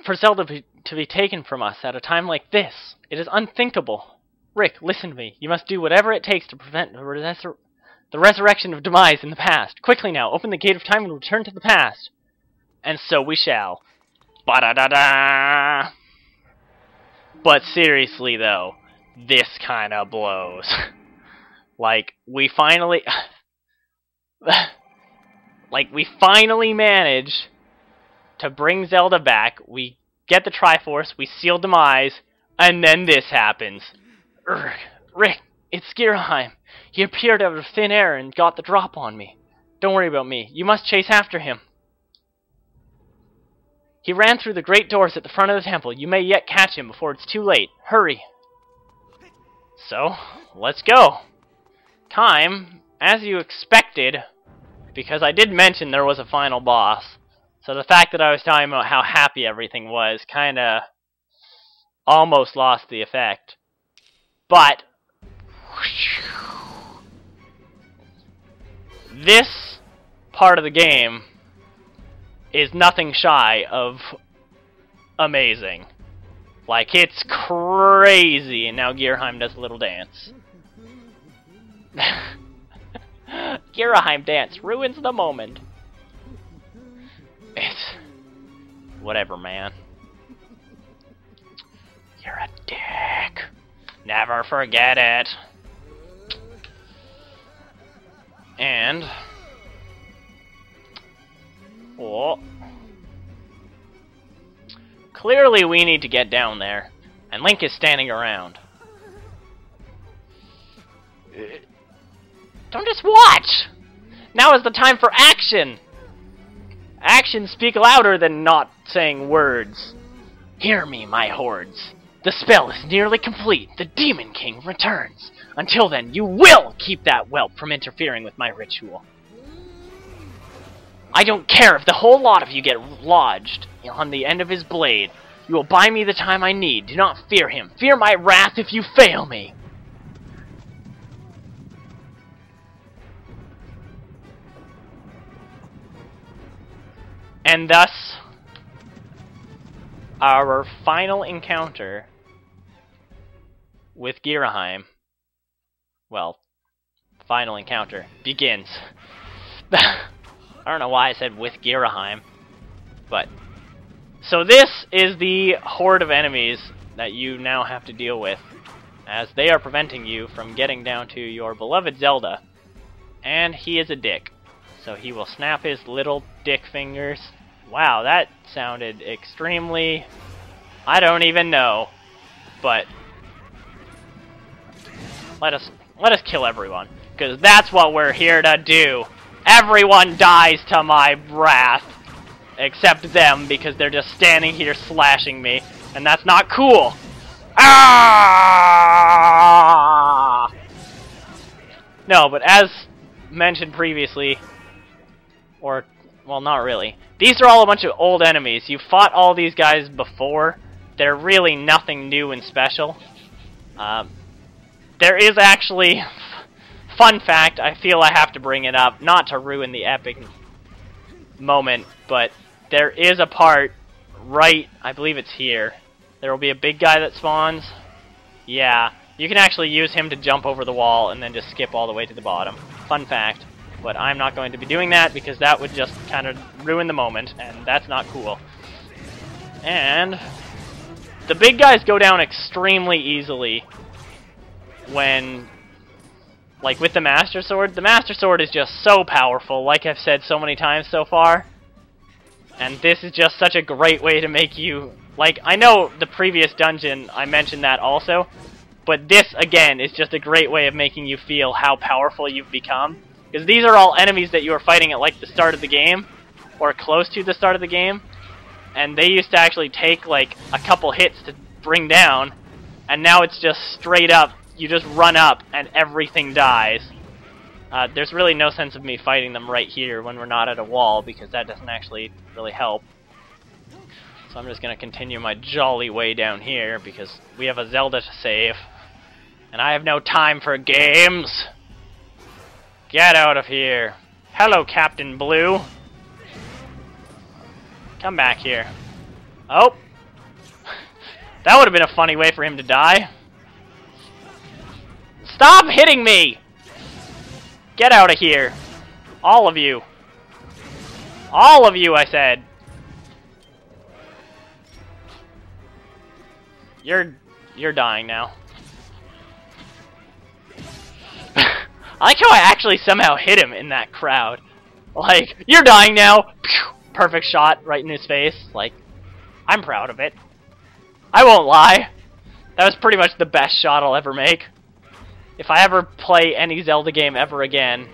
For Zelda to be taken from us at a time like this, it is unthinkable. Rick, listen to me. You must do whatever it takes to prevent the resurrection of Demise in the past. Quickly now, open the gate of time and return to the past. And so we shall. Ba-da-da-da! But seriously, though, this kind of blows. Like, we finally manage to bring Zelda back. We get the Triforce, we seal Demise, and then this happens. Rick, it's Ghirahim. He appeared out of thin air and got the drop on me. Don't worry about me. You must chase after him. He ran through the great doors at the front of the temple. You may yet catch him before it's too late. Hurry. So, let's go. Time, as you expected, because I did mention there was a final boss. So the fact that I was talking about how happy everything was kinda almost lost the effect. But this part of the game is nothing shy of amazing. Like, it's crazy. And now Ghirahim does a little dance. Ghirahim dance ruins the moment. It's whatever, man. You're a dick. Never forget it. And oh, clearly we need to get down there, and Link is standing around. Don't just watch! Now is the time for action! Actions speak louder than not saying words. Hear me, my hordes. The spell is nearly complete. The Demon King returns. Until then, you will keep that whelp from interfering with my ritual. I don't care if the whole lot of you get lodged on the end of his blade. You will buy me the time I need. Do not fear him. Fear my wrath if you fail me. And thus, our final encounter with Ghirahim, well, final encounter, begins. I don't know why I said with Ghirahim, but so this is the horde of enemies that you now have to deal with, as they are preventing you from getting down to your beloved Zelda, and he is a dick, so he will snap his little dick fingers. Wow, that sounded extremely, I don't even know, but let us kill everyone, because that's what we're here to do. Everyone dies to my wrath, except them, because they're just standing here slashing me, and that's not cool. Ah! No, but as mentioned previously, or, well, not really. These are all a bunch of old enemies. You fought all these guys before. They're really nothing new and special. There is actually, fun fact, I feel I have to bring it up, not to ruin the epic moment, but there is a part right, I believe it's here. There will be a big guy that spawns. Yeah, you can actually use him to jump over the wall and then just skip all the way to the bottom. Fun fact. But I'm not going to be doing that because that would just kind of ruin the moment, and that's not cool. And the big guys go down extremely easily when, like with the Master Sword. The Master Sword is just so powerful, like I've said so many times so far. And this is just such a great way to make you, like, I know the previous dungeon, I mentioned that also, but this, again, is just a great way of making you feel how powerful you've become. Because these are all enemies that you were fighting at, like, the start of the game, or close to the start of the game, and they used to actually take, like, a couple hits to bring down, and now it's just straight up, you just run up, and everything dies. There's really no sense of me fighting them right here when we're not at a wall, because that doesn't actually really help. So I'm just going to continue my jolly way down here, because we have a Zelda to save, and I have no time for games! Get out of here. Hello, Captain Blue. Come back here. Oh! That would have been a funny way for him to die. Stop hitting me! Get out of here. All of you. All of you, I said. You're dying now. I like how I actually somehow hit him in that crowd. Like, you're dying now. Perfect shot right in his face. Like, I'm proud of it. I won't lie. That was pretty much the best shot I'll ever make. If I ever play any Zelda game ever again,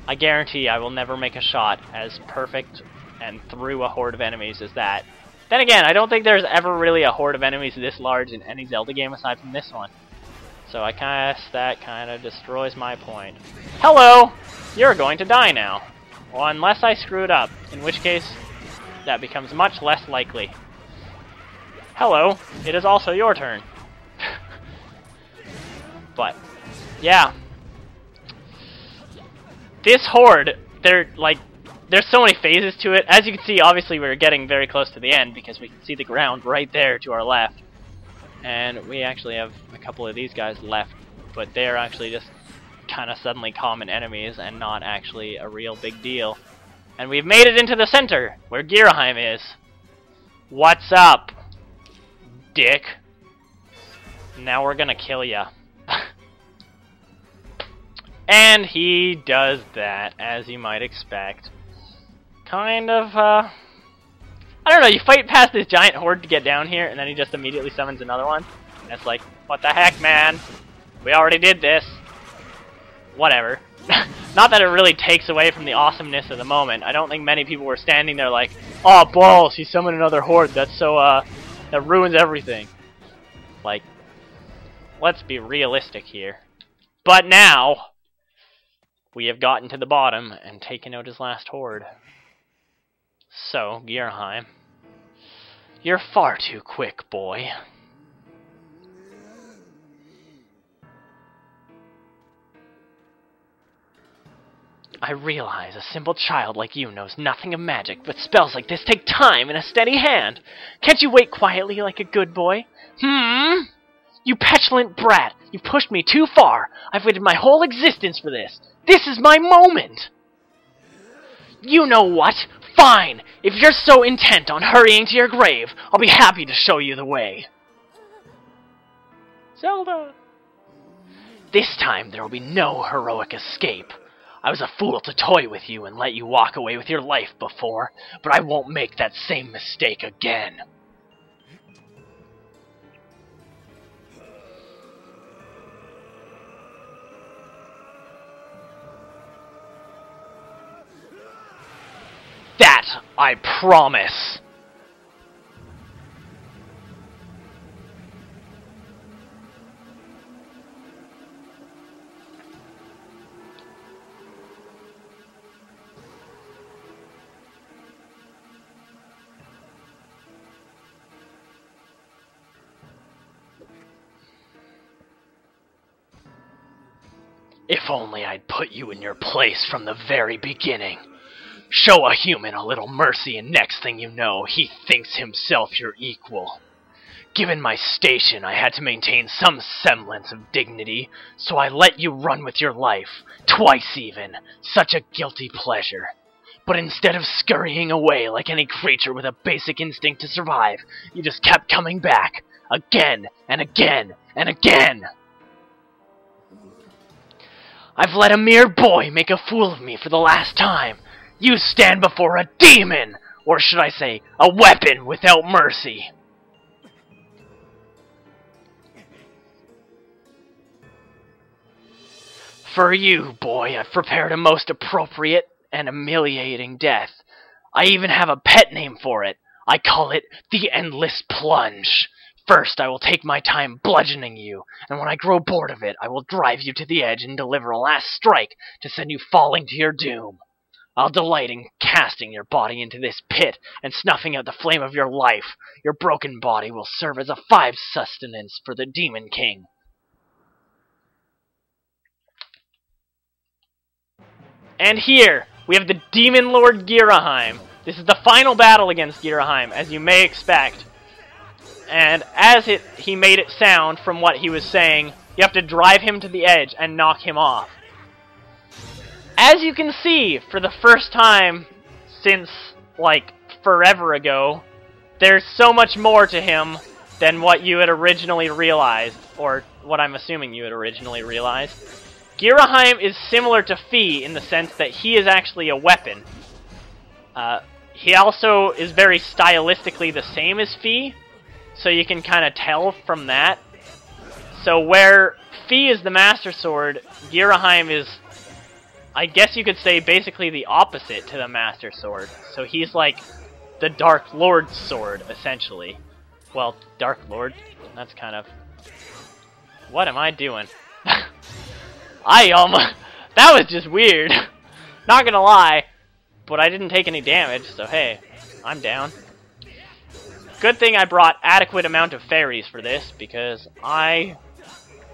I guarantee I will never make a shot as perfect and through a horde of enemies as that. Then again, I don't think there's ever really a horde of enemies this large in any Zelda game aside from this one. So I guess that kind of destroys my point. Hello! You're going to die now. Well, unless I screw it up, in which case that becomes much less likely. Hello, it is also your turn. But, yeah. This horde, there's so many phases to it. As you can see, obviously we're getting very close to the end because we can see the ground right there to our left. And we actually have a couple of these guys left, but they're actually just kind of suddenly common enemies and not actually a real big deal. And we've made it into the center, where Ghirahim is. What's up, dick? Now we're gonna kill ya. And he does that, as you might expect. Kind of, I don't know, you fight past this giant horde to get down here, and then he just immediately summons another one. And it's like, what the heck, man? We already did this. Whatever. Not that it really takes away from the awesomeness of the moment. I don't think many people were standing there like, oh, balls, he summoned another horde. That's so, that ruins everything. Like, let's be realistic here. But now, we have gotten to the bottom and taken out his last horde. So, Ghirahim, you're far too quick, boy. I realize a simple child like you knows nothing of magic, but spells like this take time and a steady hand. Can't you wait quietly like a good boy? You petulant brat! You pushed me too far! I've waited my whole existence for this! This is my moment! You know what? Fine! If you're so intent on hurrying to your grave, I'll be happy to show you the way. Zelda! This time there will be no heroic escape. I was a fool to toy with you and let you walk away with your life before, but I won't make that same mistake again. That I promise. If only I'd put you in your place from the very beginning. Show a human a little mercy and next thing you know, he thinks himself your equal. Given my station, I had to maintain some semblance of dignity, so I let you run with your life, twice even, such a guilty pleasure. But instead of scurrying away like any creature with a basic instinct to survive, you just kept coming back, again and again and again. I've let a mere boy make a fool of me for the last time. You stand before a demon, or should I say, a weapon without mercy. For you, boy, I've prepared a most appropriate and humiliating death. I even have a pet name for it. I call it the Endless Plunge. First, I will take my time bludgeoning you, and when I grow bored of it, I will drive you to the edge and deliver a last strike to send you falling to your doom. I'll delight in casting your body into this pit and snuffing out the flame of your life. Your broken body will serve as a 5 sustenance for the Demon King. And here, we have the Demon Lord Ghirahim. This is the final battle against Ghirahim, as you may expect. And as he made it sound from what he was saying, you have to drive him to the edge and knock him off. As you can see, for the first time since, like, forever ago, there's so much more to him than what you had originally realized, or what I'm assuming you had originally realized. Ghirahim is similar to Fi in the sense that he is actually a weapon. He also is very stylistically the same as Fi, so you can kind of tell from that. So where Fi is the Master Sword, Ghirahim is, I guess you could say, basically the opposite to the Master Sword. So he's like the Dark Lord's sword, essentially. Well, Dark Lord, that's kind of... What am I doing? That was just weird. Not gonna lie, but I didn't take any damage, so hey, I'm down. Good thing I brought adequate amount of fairies for this, because I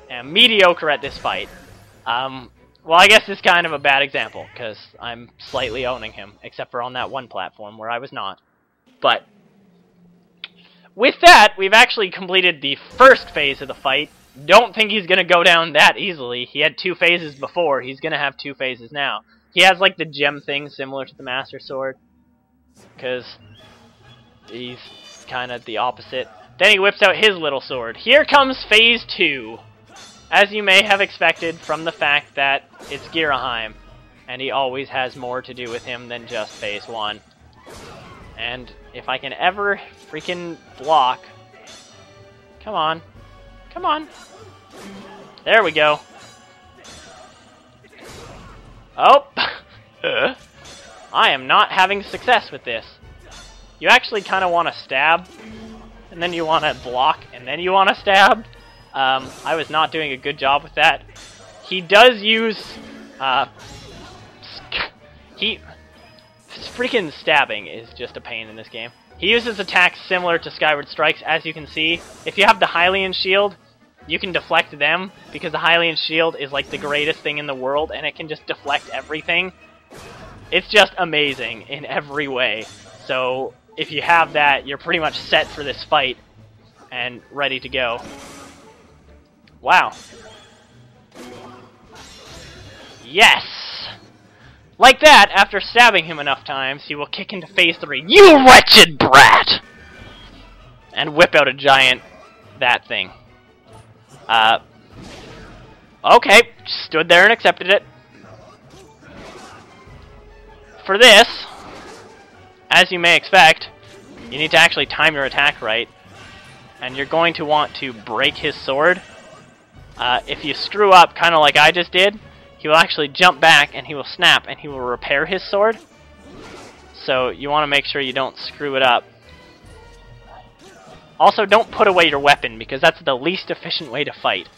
am mediocre at this fight. Well, I guess it's kind of a bad example, because I'm slightly owning him, except for on that one platform where I was not. But with that, we've actually completed the first phase of the fight. Don't think he's going to go down that easily. He had 2 phases before. He's going to have 2 phases now. He has like the gem thing similar to the Master Sword, because he's kind of the opposite. Then he whips out his little sword. Here comes phase 2. As you may have expected from the fact that it's Ghirahim, and he always has more to do with him than just phase 1. And if I can ever freaking block... Come on. Come on. There we go. Oh! I am not having success with this. You actually kind of want to stab, and then you want to block, and then you want to stab. I was not doing a good job with that. He does use... freaking stabbing is just a pain in this game. He uses attacks similar to Skyward Strikes, as you can see. If you have the Hylian Shield, you can deflect them, because the Hylian Shield is like the greatest thing in the world, and it can just deflect everything. It's just amazing in every way. So if you have that, you're pretty much set for this fight and ready to go. Wow. Yes! Like that, after stabbing him enough times, he will kick into phase 3. You wretched brat! And whip out a giant... that thing. Okay, stood there and accepted it. For this, as you may expect, you need to actually time your attack right. And you're going to want to break his sword. If you screw up, kind of like I just did, he will actually jump back and he will snap and he will repair his sword. So you want to make sure you don't screw it up. Also, don't put away your weapon, because that's the least efficient way to fight.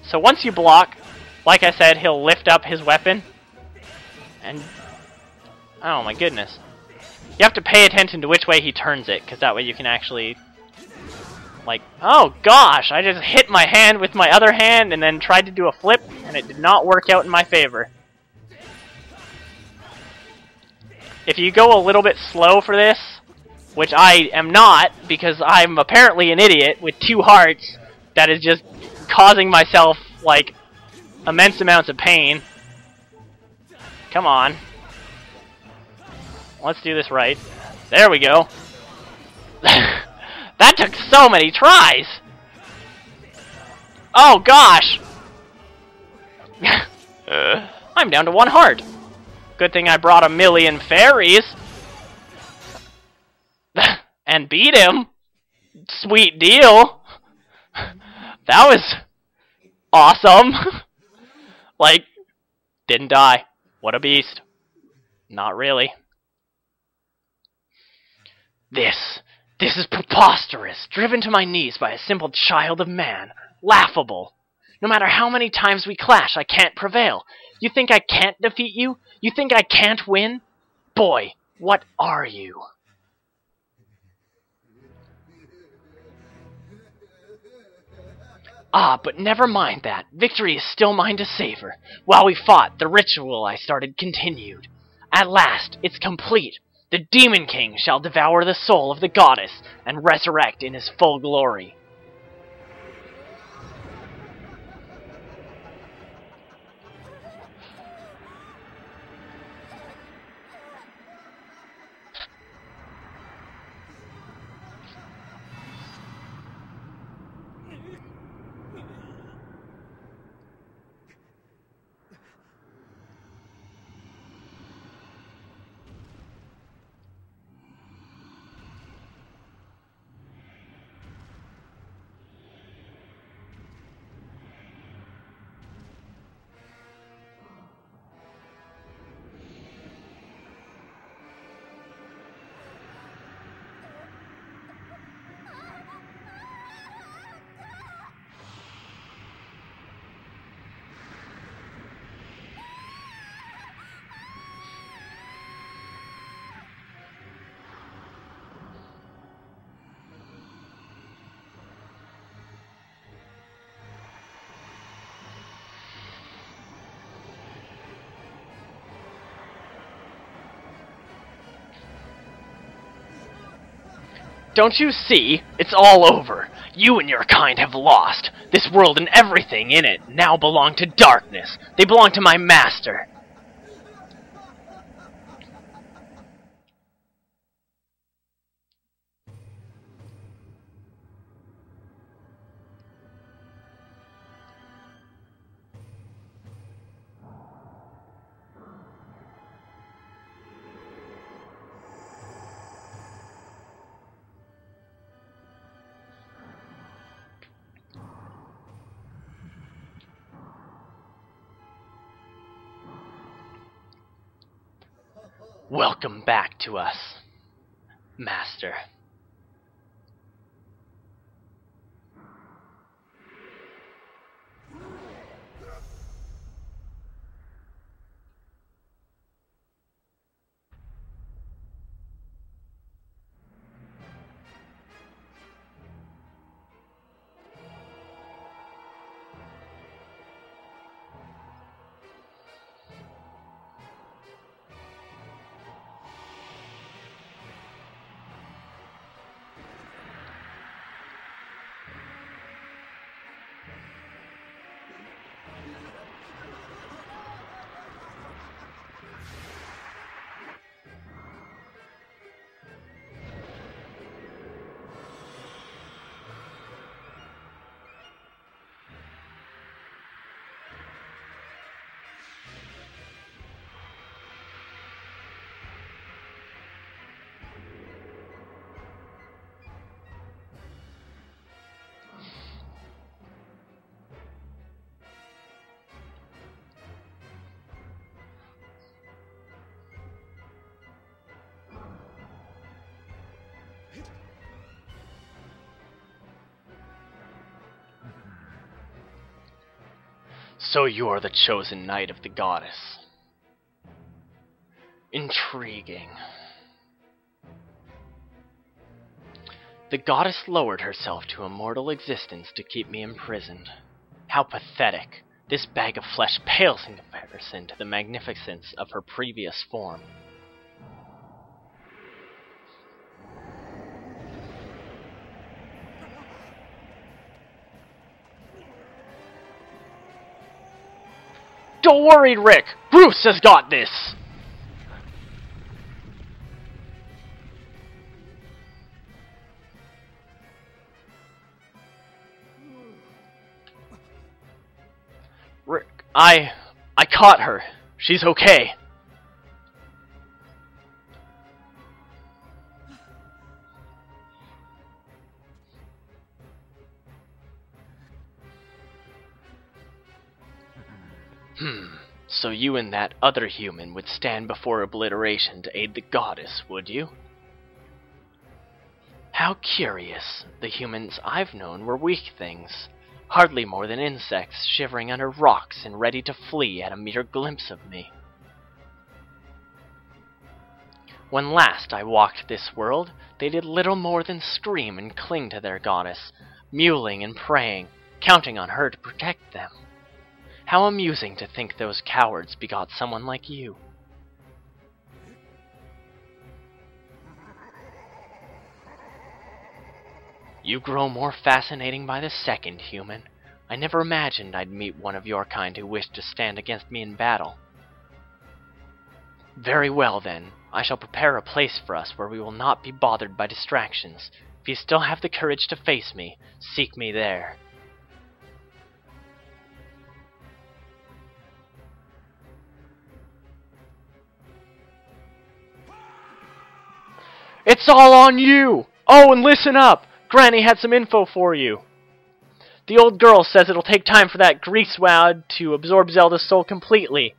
So once you block, like I said, he'll lift up his weapon. And... oh my goodness. You have to pay attention to which way he turns it, because that way you can actually... like, oh gosh, I just hit my hand with my other hand and then tried to do a flip, and it did not work out in my favor. If you go a little bit slow for this, which I am not, because I'm apparently an idiot with 2 hearts that is just causing myself, like, immense amounts of pain. Come on. Let's do this right. There we go. That took so many tries! Oh gosh! I'm down to 1 heart. Good thing I brought 1,000,000 fairies. And beat him. Sweet deal. That was awesome. Like, didn't die. What a beast. Not really. This is preposterous. Driven to my knees by a simple child of man. Laughable. No matter how many times we clash, I can't prevail. You think I can't defeat you? You think I can't win? Boy, what are you? Ah, but never mind that. Victory is still mine to savor. While we fought, the ritual I started continued. At last, it's complete. The Demon King shall devour the soul of the goddess and resurrect in his full glory. Don't you see? It's all over. You and your kind have lost. This world and everything in it now belong to darkness. They belong to my master. Welcome back to us, Master. So you're the chosen knight of the goddess. Intriguing. The goddess lowered herself to a mortal existence to keep me imprisoned. How pathetic. This bag of flesh pales in comparison to the magnificence of her previous form. Don't worry, Rick! Bruce has got this! Rick, I caught her. She's okay. So you and that other human would stand before obliteration to aid the goddess, would you? How curious. The humans I've known were weak things, hardly more than insects shivering under rocks and ready to flee at a mere glimpse of me. When last I walked this world, they did little more than scream and cling to their goddess, mewling and praying, counting on her to protect them. How amusing to think those cowards begot someone like you. You grow more fascinating by the second, human. I never imagined I'd meet one of your kind who wished to stand against me in battle. Very well, then. I shall prepare a place for us where we will not be bothered by distractions. If you still have the courage to face me, seek me there. It's all on you! Oh, and listen up! Granny had some info for you. The old girl says it'll take time for that greasewad to absorb Zelda's soul completely.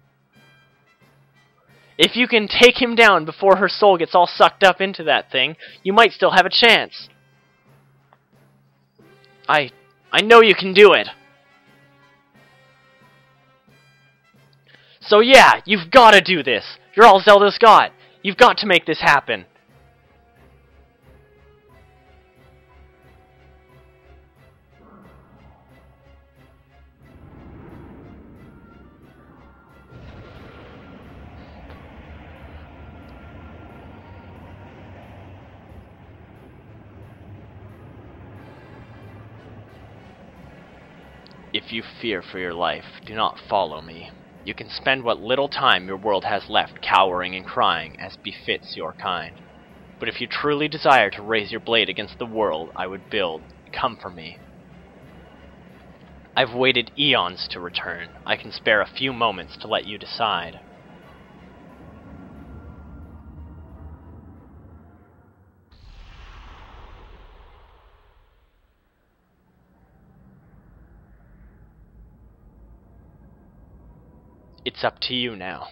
If you can take him down before her soul gets all sucked up into that thing, you might still have a chance. I know you can do it. So yeah, you've got to do this. You're all Zelda's got. You've got to make this happen. If you fear for your life, do not follow me. You can spend what little time your world has left cowering and crying, as befits your kind. But if you truly desire to raise your blade against the world I would build, come for me. I've waited eons to return. I can spare a few moments to let you decide. It's up to you now.